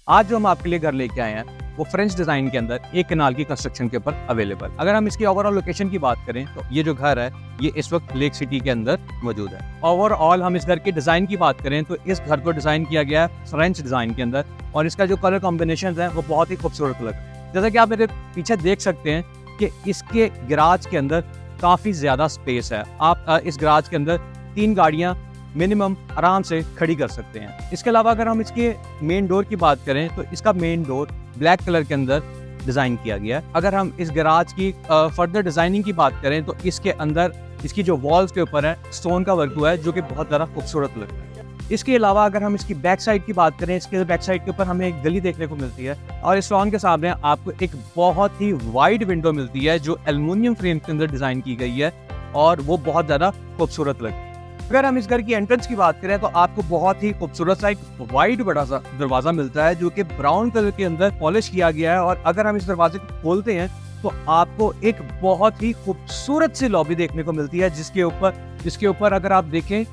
आज जो हम आपके लिए घर लेके आए हैं वो फ्रेंच डिजाइन के अंदर एक कनाल की कंस्ट्रक्शन के ऊपर अवेलेबल। अगर हम इसकी ओवरऑल लोकेशन की बात करें तो ये जो घर है ये इस वक्त लेक सिटी के अंदर मौजूद है। ओवरऑल हम इस घर के डिजाइन की बात करें तो इस घर को डिजाइन किया गया है फ्रेंच डिजाइन के अंदर और इसका जो कलर कॉम्बिनेशन है वो बहुत ही खूबसूरत लग रहा है। जैसा कि आप मेरे पीछे देख सकते हैं कि इसके गैराज के अंदर काफी ज्यादा स्पेस है। आप इस गैराज के अंदर 3 गाड़ियां मिनिमम आराम से खड़ी कर सकते हैं। इसके अलावा अगर हम इसके मेन डोर की बात करें तो इसका मेन डोर ब्लैक कलर के अंदर डिजाइन किया गया है। अगर हम इस गैराज की फर्दर डिजाइनिंग की बात करें तो इसके अंदर इसकी जो वॉल्स के ऊपर है स्टोन का वर्क हुआ है जो कि बहुत ज़्यादा खूबसूरत लगता है। इसके अलावा अगर हम इसकी बैक साइड की बात करें, इसके बैक साइड के ऊपर हमें एक गली देखने को मिलती है और इस लॉन के सामने आपको एक बहुत ही वाइड विंडो मिलती है जो एल्युमिनियम फ्रेम के अंदर डिजाइन की गई है और वो बहुत ज़्यादा खूबसूरत लगती है। अगर हम इस घर की एंट्रेंस की बात करें तो आपको बहुत ही खूबसूरत सा एक वाइड बड़ा सा दरवाजा मिलता है जो कि ब्राउन कलर के अंदर पॉलिश किया गया है और अगर हम इस दरवाजे को खोलते हैं तो आपको एक बहुत ही खूबसूरत सी लॉबी देखने को मिलती है जिसके ऊपर अगर आप देखें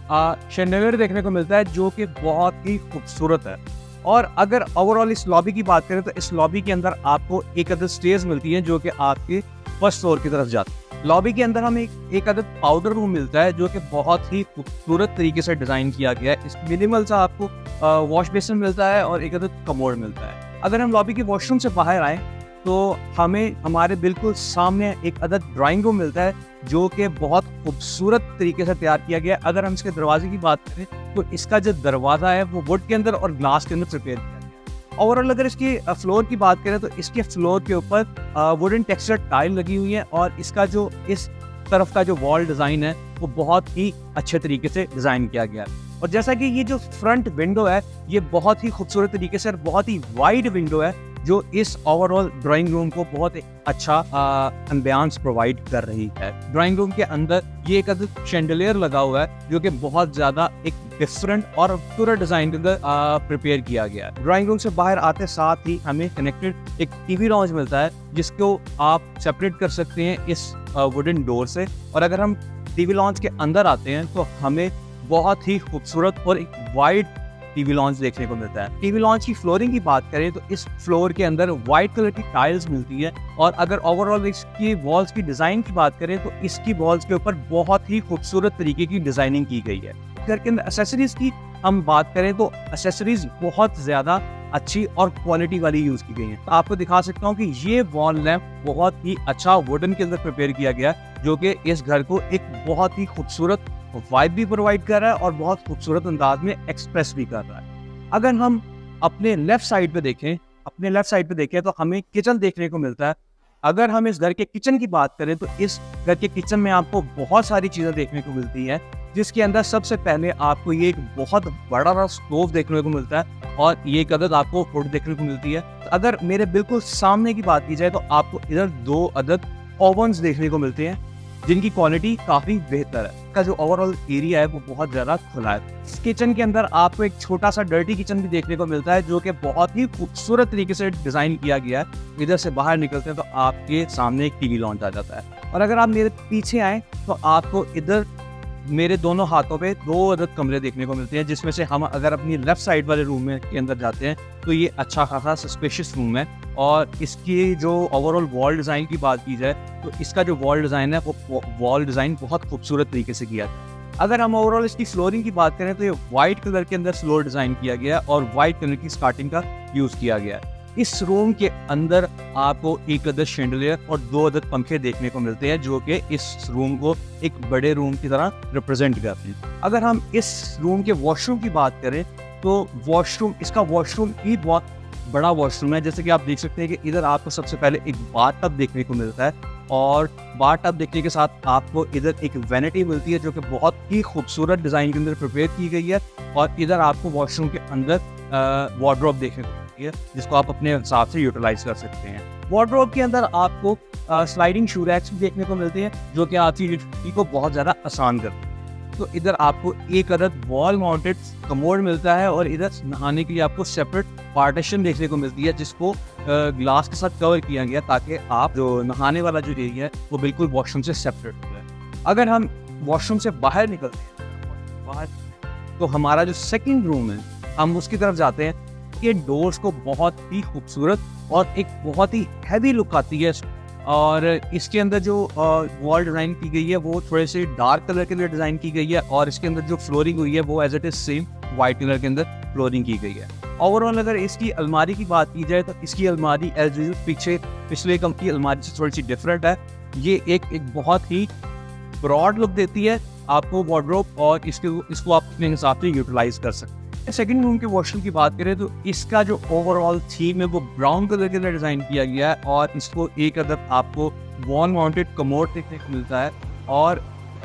शैंडेलियर देखने को मिलता है जो कि बहुत ही खूबसूरत है। और अगर ओवरऑल इस लॉबी की बात करें तो इस लॉबी के अंदर आपको एक अदद स्टेज मिलती है जो कि आपके फर्स्ट फ्लोर की तरफ जाती है। लॉबी के अंदर हमें एक अदद पाउडर रूम मिलता है जो कि बहुत ही खूबसूरत तरीके से डिजाइन किया गया है। इस मिनिमल सा आपको वॉश बेसिन मिलता है और एक अदद कमोड मिलता है। अगर हम लॉबी के वॉशरूम से बाहर आए तो हमें हमारे बिल्कुल सामने एक अदद ड्राइंग रूम मिलता है जो कि बहुत खूबसूरत तरीके से तैयार किया गया है। अगर हम इसके दरवाजे की बात करें तो इसका जो दरवाजा है वो वुड के अंदर और ग्लास के अंदर प्रिपेयर किया गया है। ओवरऑल अगर इसकी फ्लोर की बात करें तो इसके फ्लोर के ऊपर वुडन टेक्सचर टाइल लगी हुई है और इसका जो इस तरफ का जो वॉल डिजाइन है वो बहुत ही अच्छे तरीके से डिजाइन किया गया है। और जैसा कि ये जो फ्रंट विंडो है ये बहुत ही खूबसूरत तरीके से और बहुत ही वाइड विंडो है जो इस ओवरऑल ड्राइंग रूम को बहुत अच्छा एम्बियंस प्रोवाइड कर रही है। ड्राइंग रूम के अंदर ये एक शैंडेलियर लगा हुआ है जो कि बहुत ज्यादा एक डिफरेंट और पूरा डिजाइन के अंदर प्रिपेयर किया गया है। ड्राइंग रूम से बाहर आते साथ ही हमें कनेक्टेड एक टीवी लॉन्च मिलता है जिसको आप सेपरेट कर सकते हैं इस वुडन डोर से। और अगर हम टीवी लॉन्च के अंदर आते हैं तो हमें बहुत ही खूबसूरत और एक वाइड टीवी लॉन्च देखने को मिलता है। टीवी लॉन्च की फ्लोरिंग की बात करें तो इस फ्लोर के अंदर व्हाइट कलर की टाइल्स मिलती है और अगर ओवरऑल इसकी वॉल्स की डिजाइन की बात करें तो इसकी वॉल्स के ऊपर बहुत ही खूबसूरत तरीके की डिजाइनिंग की गई है। घर के अंदर एक्सेसरीज की हम बात करें तो एक्सेसरीज बहुत ज्यादा अच्छी और क्वालिटी वाली यूज की गई है। तो आपको दिखा सकता हूँ कि ये वॉल लैंप बहुत ही अच्छा वुडन के अंदर प्रिपेयर किया गया जो कि इस घर को एक बहुत ही खूबसूरत वाइब भी प्रोवाइड कर रहा है और बहुत खूबसूरत अंदाज में एक्सप्रेस भी कर रहा है। अगर हम अपने लेफ्ट साइड पे देखें तो हमें किचन देखने को मिलता है। अगर हम इस घर के किचन की बात करें तो इस घर के किचन में आपको बहुत सारी चीजें देखने को मिलती हैं जिसके अंदर सबसे पहले आपको ये एक बहुत बड़ा स्टोव देखने को मिलता है और ये एक अदद आपको हुड देखने को मिलती है। अगर मेरे बिल्कुल सामने की बात की जाए तो आपको इधर 2 अदद ओवन्स देखने को मिलते हैं जिनकी क्वालिटी काफी बेहतर है। का जो ओवरऑल एरिया है वो बहुत ज्यादा खुला है। इस किचन के अंदर आपको एक छोटा सा डर्टी किचन भी देखने को मिलता है जो कि बहुत ही खूबसूरत तरीके से डिजाइन किया गया है। इधर से बाहर निकलते हैं तो आपके सामने एक टीवी लॉन्च आ जाता है और अगर आप मेरे पीछे आए तो आपको इधर मेरे दोनों हाथों पे 2 अदद कमरे देखने को मिलते हैं जिसमें से हम अगर अपनी लेफ्ट साइड वाले रूम में के अंदर जाते हैं तो ये अच्छा खासा स्पेशियस रूम है। और इसकी जो ओवरऑल वॉल डिज़ाइन की बात की जाए तो इसका जो वॉल डिज़ाइन है वो वॉल डिज़ाइन बहुत खूबसूरत तरीके से किया है। अगर हम ओवरऑल इसकी फ्लोरिंग की बात करें तो ये वाइट कलर के अंदर फ्लोर डिज़ाइन किया गया और वाइट कलर की स्टार्टिंग का यूज़ किया गया है। इस रूम के अंदर आपको एक अदद शैंडेलियर और 2 अदद पंखे देखने को मिलते हैं जो कि इस रूम को एक बड़े रूम की तरह रिप्रेजेंट करते हैं। अगर हम इस रूम के वॉशरूम की बात करें तो इसका वॉशरूम ही बहुत बड़ा वॉशरूम है। जैसे कि आप देख सकते हैं कि इधर आपको सबसे पहले एक बाथ टब देखने को मिलता है और बाथ टब देखने के साथ आपको इधर एक वैनिटी मिलती है जो कि बहुत ही खूबसूरत डिज़ाइन के अंदर प्रिपेयर की गई है और इधर आपको वॉशरूम के अंदर वार्डरोब देखने को मिलती है जिसको आप अपने हिसाब से यूटिलाइज कर सकते हैं। वार्डरोब के अंदर आपको स्लाइडिंग शू रैक्स भी देखने को मिलते हैं जो कि आपकी ड्यूटी को बहुत ज़्यादा आसान करते हैं। तो इधर आपको एक अदद वॉल माउंटेड कमोड मिलता है और इधर नहाने के लिए आपको सेपरेट पार्टीशन देखने को मिलती है जिसको ग्लास के साथ कवर किया गया ताकि आप जो नहाने वाला जो एरिया है वो बिल्कुल वॉशरूम से सेपरेट हो जाए। अगर हम वॉशरूम से बाहर निकलते हैं तो हमारा जो सेकंड रूम है हम उसकी तरफ जाते हैं इसके डोर्स को बहुत ही खूबसूरत और एक बहुत ही हैवी लुक आती है। और इसके अंदर जो वॉल डिज़ाइन की गई है वो थोड़े से डार्क कलर के अंदर डिज़ाइन की गई है, और इसके अंदर जो फ्लोरिंग हुई है वो as it is same white colour के अंदर फ्लोरिंग की गई है। ओवरऑल अगर इसकी अलमारी की बात की जाए तो इसकी अलमारी एज यूजुअल पिछले कम की अलमारी से थोड़ी सी डिफरेंट है। ये एक बहुत ही ब्रॉड लुक देती है आपको वार्डरोब, और इसको आप अपने हिसाब से यूटिलाइज कर सकते हैं। सेकंड रूम के वॉशरूम की बात करें तो इसका जो ओवरऑल थीम है वो ब्राउन कलर के अंदर डिज़ाइन किया गया है, और इसको एक अदद आपको वॉल माउंटेड कमोड देखने को मिलता है। और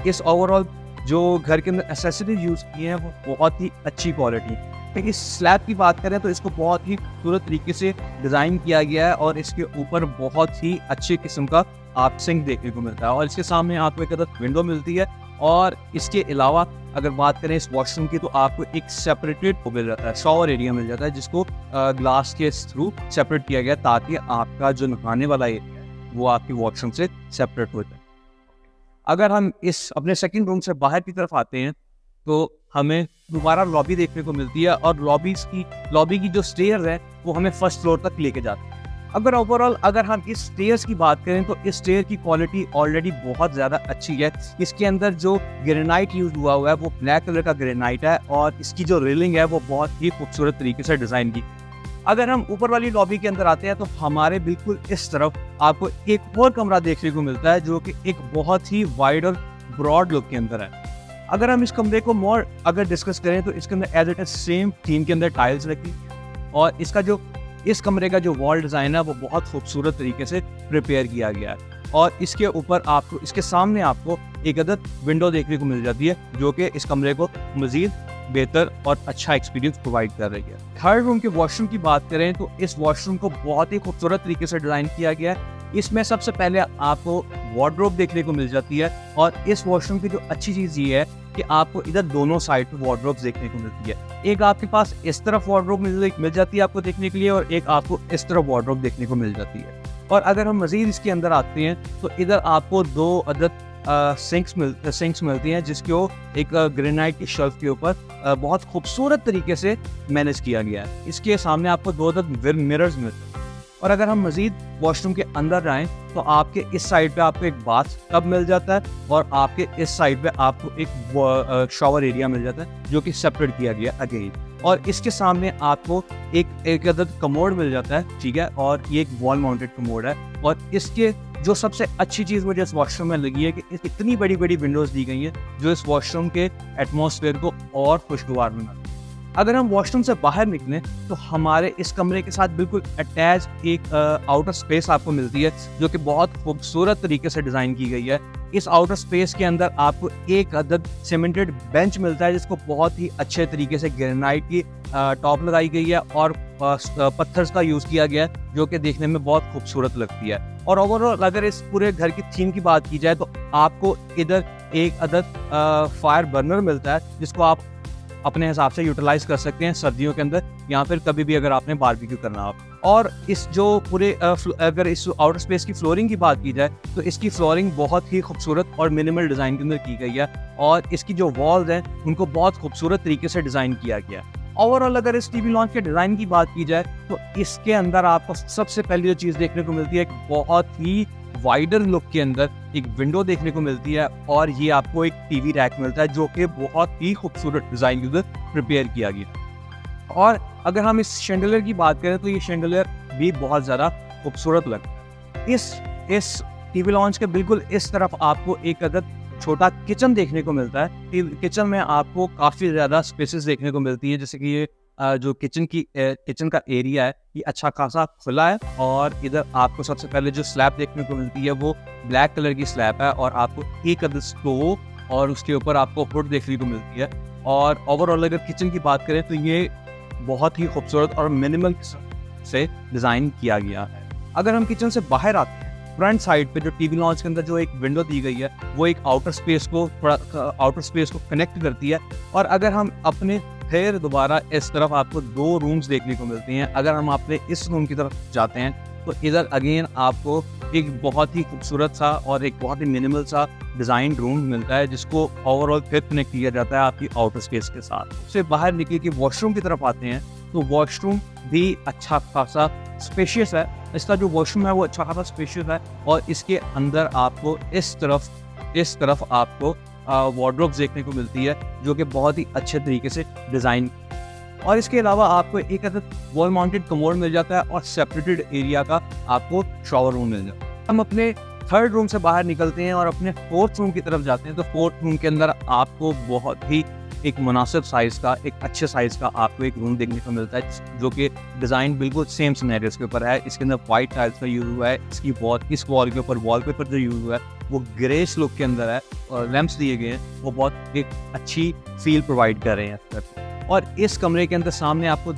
इस ओवरऑल जो घर के अंदर एसेसरीज यूज़ किए हैं वो बहुत ही अच्छी क्वालिटी। लेकिन इस स्लैब की बात करें तो इसको बहुत ही खूबसूरत तरीके से डिज़ाइन किया गया है, और इसके ऊपर बहुत ही अच्छे किस्म का आप सिंक देखने को मिलता है, और इसके सामने आपको एक अदद विंडो मिलती है। और इसके अलावा अगर बात करें इस वॉशरूम की तो आपको एक सेपरेटेड मिल जाता है, शॉवर एरिया मिल जाता है, जिसको ग्लास के थ्रू सेपरेट किया गया ताकि आपका जो नहाने वाला एरिया है वो आपकी वॉशरूम से सेपरेट हो जाए। अगर हम इस अपने सेकंड रूम से बाहर की तरफ आते हैं तो हमें दोबारा लॉबी देखने को मिलती है, और लॉबी की जो स्टेयर है वो हमें फर्स्ट फ्लोर तक लेके जाती है। अगर ओवरऑल अगर हम इस स्टेयर्स की बात करें तो इस स्टेयर की क्वालिटी ऑलरेडी बहुत ज़्यादा अच्छी है। इसके अंदर जो ग्रेनाइट यूज हुआ है वो ब्लैक कलर का ग्रेनाइट है, और इसकी जो रेलिंग है वो बहुत ही खूबसूरत तरीके से डिज़ाइन की। अगर हम ऊपर वाली लॉबी के अंदर आते हैं तो हमारे बिल्कुल इस तरफ आपको एक और कमरा देखने को मिलता है जो कि एक बहुत ही वाइड और ब्रॉड लुक के अंदर है। अगर हम इस कमरे को मोर अगर डिस्कस करें तो इसके अंदर as it is same theme के अंदर टाइल्स लगी, और इस कमरे का जो वॉल डिज़ाइन है वो बहुत खूबसूरत तरीके से प्रिपेयर किया गया है, और इसके ऊपर आपको इसके सामने आपको एक अदद विंडो देखने को मिल जाती है जो कि इस कमरे को मज़ीद बेहतर और अच्छा एक्सपीरियंस प्रोवाइड कर रही है। थर्ड रूम के वॉशरूम की बात करें तो इस वॉशरूम को बहुत ही खूबसूरत तरीके से डिज़ाइन किया गया है। इसमें सबसे पहले आपको वार्डरोब देखने को मिल जाती है, और इस वॉशरूम की जो अच्छी चीज़ ये है कि आपको इधर दोनों साइड पे वार्डरोब्स देखने को मिलती है। एक आपके पास इस तरफ वार्डरोब मिल जाती है आपको देखने के लिए, और एक आपको इस तरफ वार्डरोब देखने को मिल जाती है। और अगर हम मज़ीद इसके अंदर आते हैं तो इधर आपको दो अदद सिंक्स मिलती हैं जिसको एक ग्रेनाइट की शेल्फ के ऊपर बहुत खूबसूरत तरीके से मैनेज किया गया है। इसके सामने आपको दो अदद मिरर्स मिलते हैं। और अगर हम मज़ीद वॉशरूम के अंदर आएँ तो आपके इस साइड पे आपको एक बाथ टब मिल जाता है, और आपके इस साइड पे आपको एक शॉवर एरिया मिल जाता है जो कि सेपरेट किया गया अगेन। और इसके सामने आपको एक अदद कमोड मिल जाता है, ठीक है, और ये एक वॉल माउंटेड कमोड है। और इसके जो सबसे अच्छी चीज़ मुझे इस वॉशरूम में लगी है कि इतनी बड़ी बड़ी विंडोज़ दी गई हैं जो इस वॉशरूम के एटमॉस्फेयर को और खुशगवार बनाती है। अगर हम वॉशरूम से बाहर निकलें तो हमारे इस कमरे के साथ बिल्कुल अटैच एक आउटर स्पेस आपको मिलती है जो कि बहुत खूबसूरत तरीके से डिज़ाइन की गई है। इस आउटर स्पेस के अंदर आपको एक अदद सीमेंटेड बेंच मिलता है जिसको बहुत ही अच्छे तरीके से ग्रेनाइट की टॉप लगाई गई है, और पत्थर्स का यूज़ किया गया है जो कि देखने में बहुत खूबसूरत लगती है। और ओवरऑल अगर इस पूरे घर की थीम की बात की जाए तो आपको इधर एक अदद फायर बर्नर मिलता है जिसको आप अपने हिसाब से यूटिलाइज कर सकते हैं सर्दियों के अंदर, या फिर कभी भी अगर आपने बारबेक्यू करना हो। और इस जो पूरे अगर इस आउटर स्पेस की फ्लोरिंग की बात की जाए तो इसकी फ्लोरिंग बहुत ही खूबसूरत और मिनिमल डिज़ाइन के अंदर की गई है, और इसकी जो वॉल्स हैं उनको बहुत खूबसूरत तरीके से डिज़ाइन किया गया है। ओवरऑल अगर इस टीवी लॉन्च के डिज़ाइन की बात की जाए तो इसके अंदर आपको सबसे पहली जो चीज़ देखने को मिलती है एक बहुत ही वाइडर लुक के अंदर एक विंडो देखने को मिलती है, और ये आपको एक टीवी रैक मिलता है जो कि बहुत ही खूबसूरत डिज़ाइन के अंदर प्रिपेयर किया गया। और अगर हम इस शैंडलियर की बात करें तो ये शैंडलियर भी बहुत ज़्यादा खूबसूरत लगता है। इस टीवी लॉन्च के बिल्कुल इस तरफ आपको एक अदद छोटा किचन देखने को मिलता है। किचन में आपको काफ़ी ज़्यादा स्पेसेस देखने को मिलती है, जैसे कि ये जो किचन का एरिया है ये अच्छा खासा खुला है, और इधर आपको सबसे पहले जो स्लैब देखने को मिलती है वो ब्लैक कलर की स्लैब है, और आपको एक अदद स्टोव और उसके ऊपर आपको हुड देखने को मिलती है। और ओवरऑल अगर किचन की बात करें तो ये बहुत ही खूबसूरत और मिनिमल किस्म से डिज़ाइन किया गया है। अगर हम किचन से बाहर आते हैं, फ्रंट साइड पे जो टीवी लॉन्च के अंदर जो एक विंडो दी गई है वो एक आउटर स्पेस को कनेक्ट करती है। और अगर हम अपने फिर दोबारा इस तरफ आपको दो रूम्स देखने को मिलती हैं। अगर हम अपने इस रूम की तरफ जाते हैं तो इधर अगेन आपको एक बहुत ही खूबसूरत सा और एक बहुत ही मिनिमल सा डिज़ाइन रूम मिलता है जिसको ओवरऑल फिर कनेक्ट किया जाता है आपकी आउटर स्पेस के साथ। उससे बाहर निकल के वॉशरूम की तरफ आते हैं तो वॉशरूम भी अच्छा खासा स्पेशियस है। इसका जो वॉशरूम है वो अच्छा खासा स्पेशियस है और इसके अंदर आपको इस तरफ आपको वार्डरोब्स देखने को मिलती है जो कि बहुत ही अच्छे तरीके से डिज़ाइन। और इसके अलावा आपको एक अदद वॉल माउंटेड कमोड मिल जाता है और सेपरेटेड एरिया का आपको शॉवर रूम मिल जाता है। हम अपने थर्ड रूम से बाहर निकलते हैं और अपने फोर्थ रूम की तरफ जाते हैं। तो फोर्थ रूम के अंदर आपको बहुत ही एक मुनासिब साइज़ का, एक अच्छे साइज़ का आपको एक रूम देखने को मिलता है जो कि डिज़ाइन बिल्कुल सेम सिनेरियोस के ऊपर है। इसके अंदर वाइट टाइल्स का यूज़ हुआ है। इस वॉल के ऊपर वॉलपेपर जो यूज़ हुआ है वो ग्रेस लुक के अंदर है और लैंप्स दिए गए हैं वो बहुत एक अच्छी फील प्रोवाइड कर रहे हैं। और इस कमरे के अंदर सामने आपको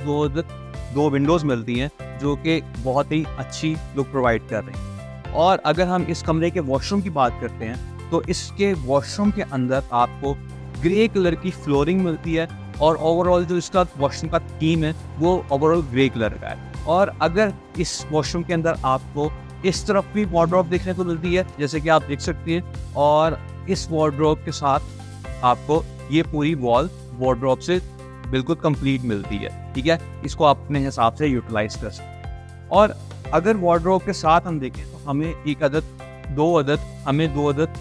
दो विंडोज़ मिलती हैं जो कि बहुत ही अच्छी लुक प्रोवाइड कर रही हैं। और अगर हम इस कमरे के वॉशरूम की बात करते हैं तो इसके वॉशरूम के अंदर आपको ग्रे कलर की फ्लोरिंग मिलती है और ओवरऑल जो इसका वॉशरूम का थीम है वो ओवरऑल ग्रे कलर का है। और अगर इस वॉशरूम के अंदर आपको इस तरफ भी वार्डरोब देखने को मिलती है जैसे कि आप देख सकते हैं, और इस वार्डरोब के साथ आपको ये पूरी वॉल वार्डरोब से बिल्कुल कंप्लीट मिलती है। ठीक है, इसको आप अपने हिसाब से यूटिलाइज कर सकते हैं। और अगर वार्डरोब के साथ हम देखें तो हमें दो अदद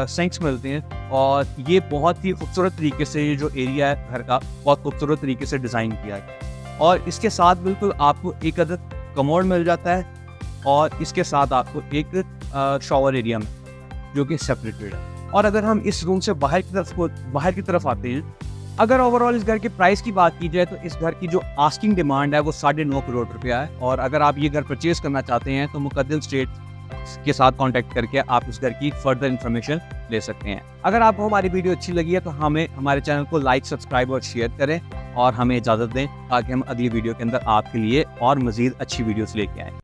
सिंक्स मिलते हैं और ये बहुत ही खूबसूरत तरीके से ये जो एरिया है घर का बहुत खूबसूरत तरीके से डिज़ाइन किया है। और इसके साथ बिल्कुल आपको एक अदद कमोड मिल जाता है और इसके साथ आपको एक शॉवर एरिया में जो कि सेपरेटेड है। और अगर हम इस रूम से बाहर की तरफ आते हैं, अगर ओवरऑल इस घर के प्राइस की बात की जाए तो इस घर की जो आस्किंग डिमांड है वो 9.5 करोड़ रुपया है। और अगर आप ये घर परचेज करना चाहते हैं तो मुकद्दम स्टेट के साथ कांटेक्ट करके आप इस घर की फर्दर इन्फॉर्मेशन ले सकते हैं। अगर आपको हमारी वीडियो अच्छी लगी है तो हमारे चैनल को लाइक, सब्सक्राइब और शेयर करें और हमें इजाज़त दें ताकि हम अगली वीडियो के अंदर आपके लिए और मज़ीद अच्छी वीडियोस लेके आएँ।